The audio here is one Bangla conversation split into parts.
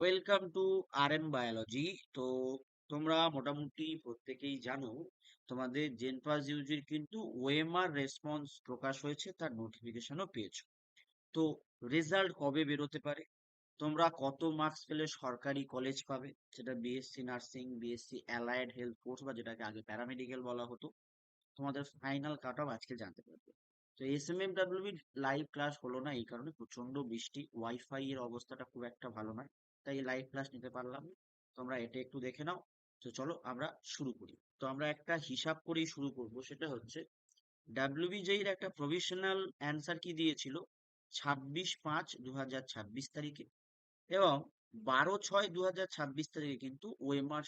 Welcome to R biology. তো তোমরা মোটামুটি প্রত্যেকেই জানো তোমাদের জেনপাস ইউজির কিন্তু ওএমআর রেসপন্স প্রকাশ হয়েছে, তার নোটিফিকেশনও পেয়েছো। তো রেজাল্ট কবে বেরোতে পারে? তোমরা কত মার্কস পেলে সরকারি কলেজ পাবে, সেটা BSc nursing, BSc allied health course বা যেটাকে আগে প্যারামেডিক্যাল বলা হতো, তোমাদের ফাইনাল কাট অফ আজকে জানতে পারবে। তো এসএমএমডব্লিউবি লাইভ ক্লাস হলো না, এই কারণে প্রচন্ড বৃষ্টি, ওয়াইফাই এর অবস্থাটা খুব একটা ভালো নয়, তাই লাইভ ক্লাস নিতে পারলাম না। তোমরা এটা একটু দেখে নাও। তো চলো আমরা শুরু করি। তো আমরা একটা হিসাব করেই শুরু করব, সেটা হচ্ছে ডাব্লিউবিজেই এর একটা প্রভিশনাল অ্যান্সার কি দিয়েছিল 26/5/2026 তারিখে, এবং 12/6/2026 তারিখে কিন্তু ওএমআর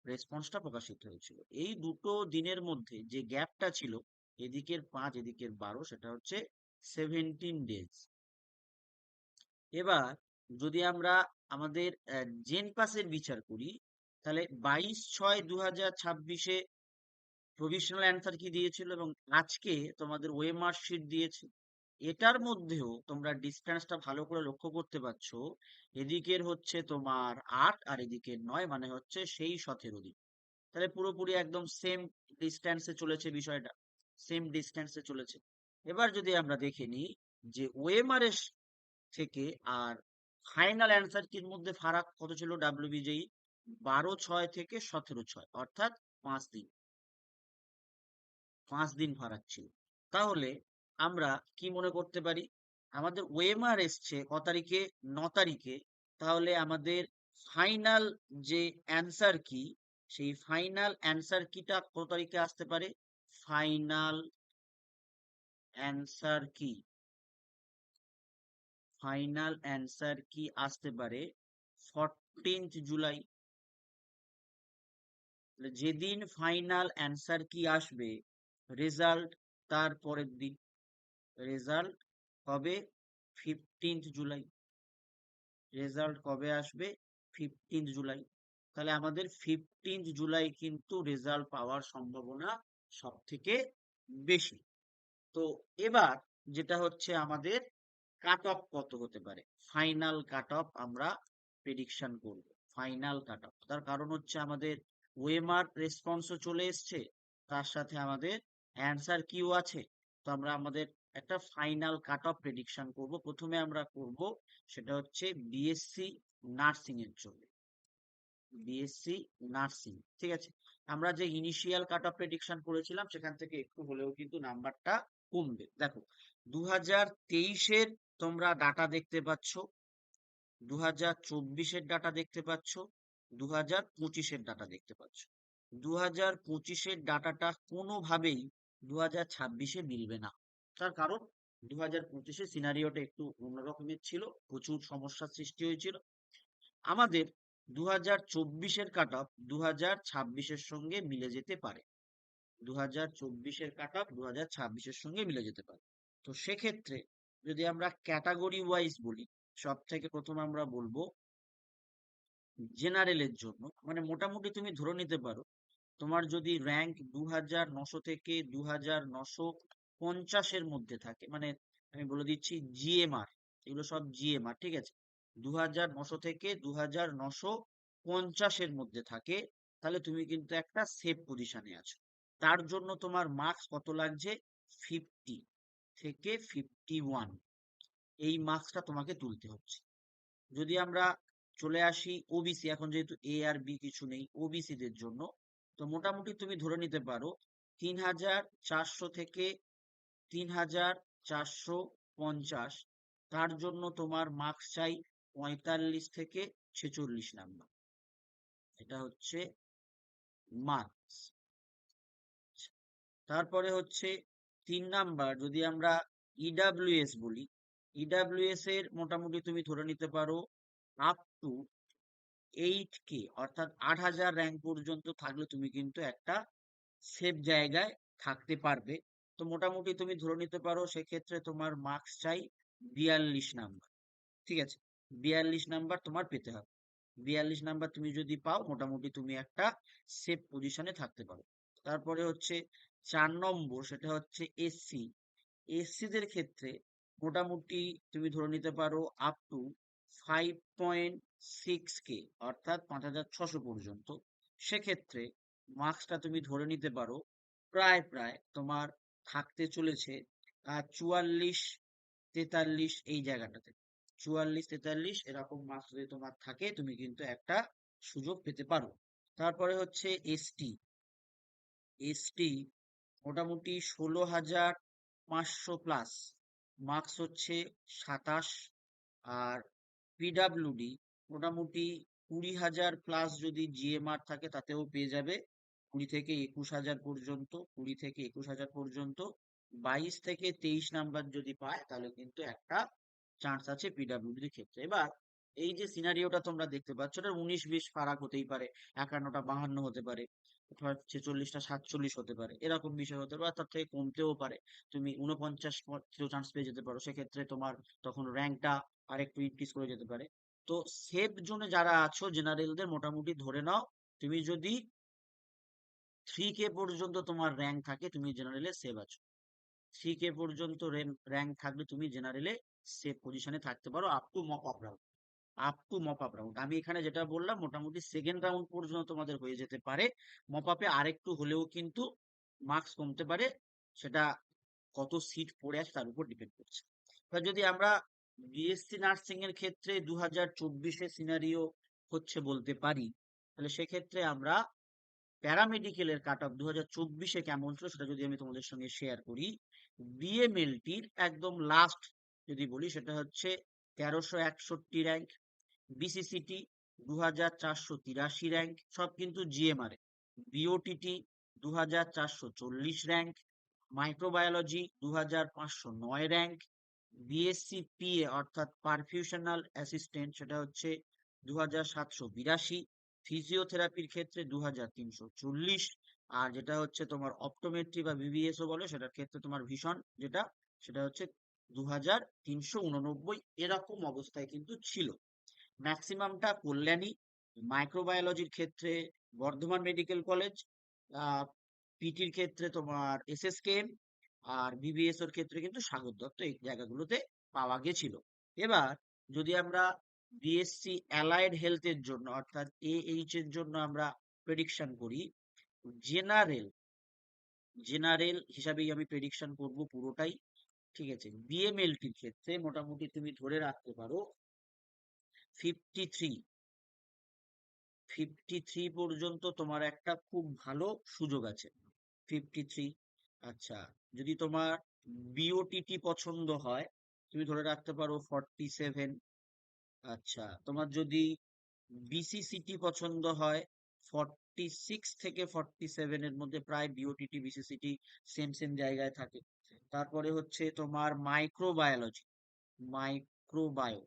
রেসপন্সটা প্রকাশিত হয়েছিল। এই দুটো দিনের মধ্যে যে গ্যাপটা ছিল, এদিকের 5 এদিকের 12, সেটা হচ্ছে 17 ডেজ। এবার যদি আমরা আমাদের জেন পাসের বিচার করি, তাহলে 22/6/2026 প্রভিশনাল অ্যান্সার কি দিয়েছিল এবং আজকে তোমাদের ওএমআর শিট দিয়েছে। এটার মধ্যেও তোমরা ডিস্টেন্সটা ভালো করে লক্ষ্য করতে পারছো, এদিকের হচ্ছে তোমার 8 আর এদিকের 9, মানে হচ্ছে সেই 17 দিন। তাহলে পুরোপুরি একদম সেম ডিস্টেন্সে চলেছে বিষয়টা, সেম ডিস্টেন্সে চলেছে। এবার যদি আমরা দেখে নিই যে ওএমআর এর থেকে আর ফাইনাল অ্যান্সার কির মধ্যে ফারাক কত ছিল ডাব্লিউবিজেই, 12/6 থেকে 17/6, অর্থাৎ 5 দিন, 5 দিন ফারাক ছিল। তাহলে আমরা কি মনে করতে পারি, আমাদের ওএমআর এসছে ক তারিখে, 9 তারিখে। তাহলে আমাদের ফাইনাল যে অ্যান্সার কি, সেই ফাইনাল অ্যান্সার কিটা কত তারিখে আসতে পারে? ফাইনাল অ্যান্সার কি, ফাইনাল অ্যান্সার কি আসতে পারে 14th জুলাই। যেদিন ফাইনাল অ্যান্সার কি আসবে, রেজাল্ট তার পরের দিন। রেজাল্ট কবে? 15th জুলাই। রেজাল্ট কবে আসবে? 15th জুলাই। তাহলে আমাদের 15th জুলাই কিন্তু রেজাল্ট পাওয়ার সম্ভাবনা সব থেকে বেশি। তো এবার যেটা হচ্ছে আমাদের কাট অফ কত হতে পারে, ফাইনাল কাট অফ আমরা প্রেডিকশন করব। ফাইনাল কাট অফ, তার কারণ হচ্ছে আমাদের ওএমআর রেসপন্সও চলে এসছে, তার সাথে আমাদের অ্যান্সার কিউ আছে। তো আমরা আমাদের একটা ফাইনাল কাট অফ প্রেডিকশন করব। প্রথমে আমরা করব সেটা হচ্ছে বিএসসি নার্সিং এর জন্য। বিএসসি নার্সিং, ঠিক আছে। আমরা যে ইনিশিয়াল কাট অফ প্রেডিকশন করেছিলাম, সেখান থেকে একটু হলেও কিন্তু নাম্বারটা কমবে। দেখো, 2023-এর তোমরা ডাটা দেখতে পাচ্ছ, 2024-এর ডাটা দেখতে পাচ্ছ, 2025-এর ডাটা দেখতে পাচ্ছ। 2025-এর ডাটাটা কোনোভাবেই 2026-এ মিলবে না। তার কারণ 2025-এর সিনারিওটা একটু অন্যরকমের ছিল, প্রচুর সমস্যার সৃষ্টি হয়েছিল। আমাদের 2024-এর কাট অফ 2026-এর সঙ্গে মিলে যেতে পারে। 2024-এর কাট অফ 2026-এর সঙ্গে মিলে যেতে পারে। তো সেক্ষেত্রে যদি আমরা ক্যাটাগরি ওয়াইজ বলি, সব থেকে প্রথমে আমরা বলবো জেনারেলের জন্য। মানে মোটামুটি তুমি ধরে নিতে পারো, তোমার যদি র্যাঙ্ক 2900 থেকে 2950-এর মধ্যে থাকে, মানে আমি বলে দিচ্ছি জিএমআর, এগুলো সব জিএমআর, ঠিক আছে, 2900 থেকে 2950-এর মধ্যে থাকে, তাহলে তুমি কিন্তু একটা সেফ পজিশনে আছো। তার জন্য তোমার মার্কস কত লাগছে? 50 থেকে 51, এই মার্কসটা তোমাকে তুলতে হচ্ছে। যদি আমরা চলে আসি ওবিসি, এখন যেহেতু এ আর বি কিছু নেই, ওবিসি দের জন্য, তো মোটামুটি তুমি ধরে নিতে পারো 3400 থেকে 3450। তার জন্য তোমার মার্কস চাই 45 থেকে 46 নাম্বার। এটা হচ্ছে মার্কস। তারপরে হচ্ছে 3 নাম্বার, যদি আমরা ইডাব্লিউএস বলি, ইডাব্লিউএস এর মোটামুটি তুমি ধরে নিতে পারো আপ টু 8K, অর্থাৎ 8000 র্যাঙ্ক পর্যন্ত থাকলে তুমি কিন্তু একটা সেফ জায়গায় থাকতে পারবে। তো মোটামুটি তুমি ধরে নিতে পারো সেক্ষেত্রে তোমার মার্কস চাই 42 নাম্বার, ঠিক আছে। 42 নাম্বার তোমার পেতে হবে। 42 নাম্বার তুমি যদি পাও, মোটামুটি তুমি একটা সেফ পজিশনে থাকতে পারো। তারপরে হচ্ছে 4 নম্বর, সেটা হচ্ছে এসসি। এসসি দের ক্ষেত্রে মোটামুটি তুমি ধরে নিতে পারো আপ টু 5.6K অর্থাৎ 5,600 পর্যন্ত, সেক্ষেত্রে মার্কসটা তুমি ধরে নিতে পারো প্রায় তোমার থাকতে চলেছে 44-43 এই জায়গাটাতে। 44-43 এরকম মার্কস যদি তোমার থাকে, তুমি কিন্তু একটা সুযোগ পেতে পারো। তারপরে হচ্ছে এসটি। এসটি মোটামুটি 16,500 প্লাস মার্কস হচ্ছে 27। আর পিডাব্লিউডি মোটামুটি 20,000 প্লাস যদি জিএমআর থাকে তাতেও পেয়ে যাবে 20 থেকে 21,000 পর্যন্ত। 20 থেকে 21,000 পর্যন্ত 22 থেকে 23 নাম্বার যদি পায় তাহলে কিন্তু একটা চান্স আছে পিডাব্লিউডির ক্ষেত্রে। এবার এই যে সিনারিওটা তোমরা দেখতে পাচ্ছ, এটা 19-20 ফারাক হতেই পারে, 51টা 52 হতে পারে, 46টা 47 হতে পারে, এরকম বিষয় হতে পারে, তার থেকে কমতেও পারে। তুমি 49 চান্স পেয়ে যেতে পারো, সেক্ষেত্রে তোমার তখন র্যাঙ্কটা আর একটু ইনক্রিজ করে যেতে পারে। তো সেফ জোনে যারা আছো জেনারেলদের মোটামুটি ধরে নাও, তুমি যদি 3K পর্যন্ত তোমার র্যাঙ্ক থাকে তুমি জেনারেলে সেভ আছো। 3K পর্যন্ত র্যাঙ্ক থাকলে তুমি জেনারেলে সেফ পজিশনে থাকতে পারো up to mop up round. Up to mop up round আমি এখানে যেটা বললাম, মোটামুটি সেকেন্ড রাউন্ড পর্যন্ত তোমাদের হয়ে যেতে পারে। মপ আপে আরেকটু হলেও কিন্তু মার্কস কমতে পারে, সেটা কত সিট পড়ে আছে তার উপর ডিপেন্ড করছে। এবার যদি আমরা বিএসসি নার্সিং এর ক্ষেত্রে 2024 সিনারিও হচ্ছে বলতে পারি, তাহলে সেক্ষেত্রে আমরা প্যারামেডিকেলের কাট অফ 2024 কেমন ছিল সেটা যদি আমি তোমাদের সঙ্গে শেয়ার করি। বিএমএলটির একদম লাস্ট যদি বলি, সেটা হচ্ছে 1361 র্যাঙ্ক। বিসিসিটি 2483 র্যাঙ্ক, সব কিন্তু জিএমআর এ। বিওটিটি 2440 rank. Microbiology 2509 rank. BSc PA অর্থাৎ পারফিউশনাল অ্যাসিস্ট্যান্ট, সেটা হচ্ছে 2782। ফিজিওথেরাপির ক্ষেত্রে 2340। আর যেটা হচ্ছে তোমার অপটোমেট্রি বা বিবিএসও বলে, সেটার ক্ষেত্রে তোমার ভীষণ যেটা, সেটা হচ্ছে 2389। এরকম অবস্থায় কিন্তু ছিল। ম্যাক্সিমামটা কল্যাণী। মাইক্রোবায়োলজির ক্ষেত্রে বর্ধমান মেডিকেল কলেজ। পিটির ক্ষেত্রে তোমার এসএসকেএম। আর বিবিএস এর ক্ষেত্রে কিন্তু সাগর দত্ত এই জায়গাগুলোতে পাওয়া গেছিল। এবার যদি আমরা বিএসসি অ্যালাইড হেলথের জন্য অর্থাৎ AH এর জন্য আমরা প্রেডিকশন করি, জেনারেল জেনারেল হিসাবেই আমি প্রেডিকশন করব পুরোটাই, ঠিক আছে। বিএমএলটির ক্ষেত্রে মোটামুটি তুমি ধরে রাখতে পারো 53 পর্যন্ত তোমার একটা খুব ভালো সুযোগ আছে। 53। আচ্ছা, যদি তোমার বিওটিটি পছন্দ হয় তুমি ধরে রাখতে পারো 47। আচ্ছা, তোমার যদি বিসিসিটি পছন্দ হয় 46 থেকে 47 এর মধ্যে, প্রায় বিওটিটি বিসিসিটি সেম সেম জায়গায় থাকে। তারপরে হচ্ছে তোমার মাইক্রোবায়োলজি, মাইক্রোবায়ো,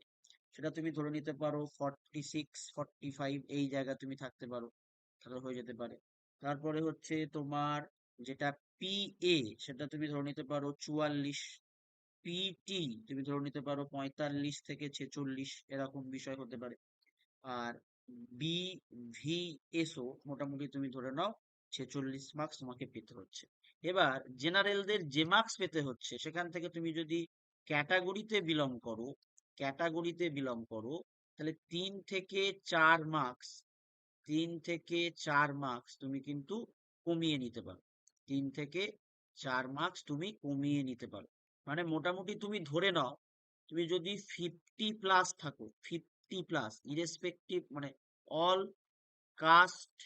সেটা তুমি ধরে নিতে পারো 46 45 এই জায়গা তুমি থাকতে পারো, তাহলে হয়ে যেতে পারে। তারপরে হচ্ছে তোমার যেটা পিএ, সেটা তুমি ধরে নিতে পারো 44। পিটি তুমি ধরে নিতে পারো 45 থেকে 46, এরকম বিষয় হতে পারে। আর বিভিএসও মোটামুটি তুমি ধরে নাও 46 মার্কস তোমাকে পেতে হচ্ছে। এবার জেনারেলদের যে মার্কস পেতে হচ্ছে, সেখান থেকে তুমি যদি ক্যাটাগরিতে বিলং করো তাহলে 3 থেকে 4 মার্কস তুমি কিন্তু কমিয়ে নিতে পারো। 3 থেকে 4 মার্কস তুমি কমিয়ে নিতে পারো, মানে মোটামুটি তুমি ধরে নাও, তুমি যদি 50 প্লাস থাকো, 50 প্লাস ইরেসপেক্টিভ, মানে অল কাস্ট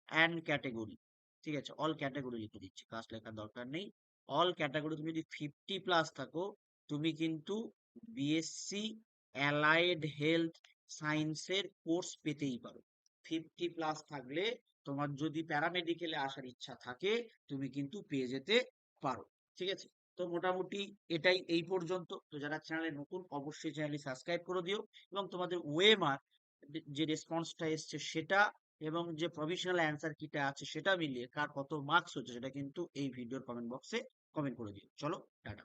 অ্যান্ড ক্যাটেগরি, ঠিক আছে, অল ক্যাটাগরি লিখে দিচ্ছি, কাস্ট লেখার দরকার নেই। অল ক্যাটাগরি তুমি যদি 50 প্লাস থাকো, তুমি কিন্তু বিএসসি অ্যালাইড হেলথ সায়েন্সের কোর্স পেতেই পারো। 50 প্লাস থাকলে তোমার যদি প্যারামেডিকেলে আসার ইচ্ছা থাকে তুমি কিন্তু পেয়ে যেতে পারো, ঠিক আছে। তো মোটামুটি এটাই এই পর্যন্ত। তো যারা চ্যানেলে নতুন অবশ্যই চ্যানেলটি সাবস্ক্রাইব করে দিও, এবং তোমাদের ওএমআর যে রেসপন্সটা এসছে সেটা এবং যে প্রভিশনাল অ্যান্সার কিটা আছে সেটা মিলিয়ে কার কত মার্কস হচ্ছে সেটা কিন্তু এই ভিডিওর কমেন্ট বক্সে কমেন্ট করে দিও। চলো, টাটা।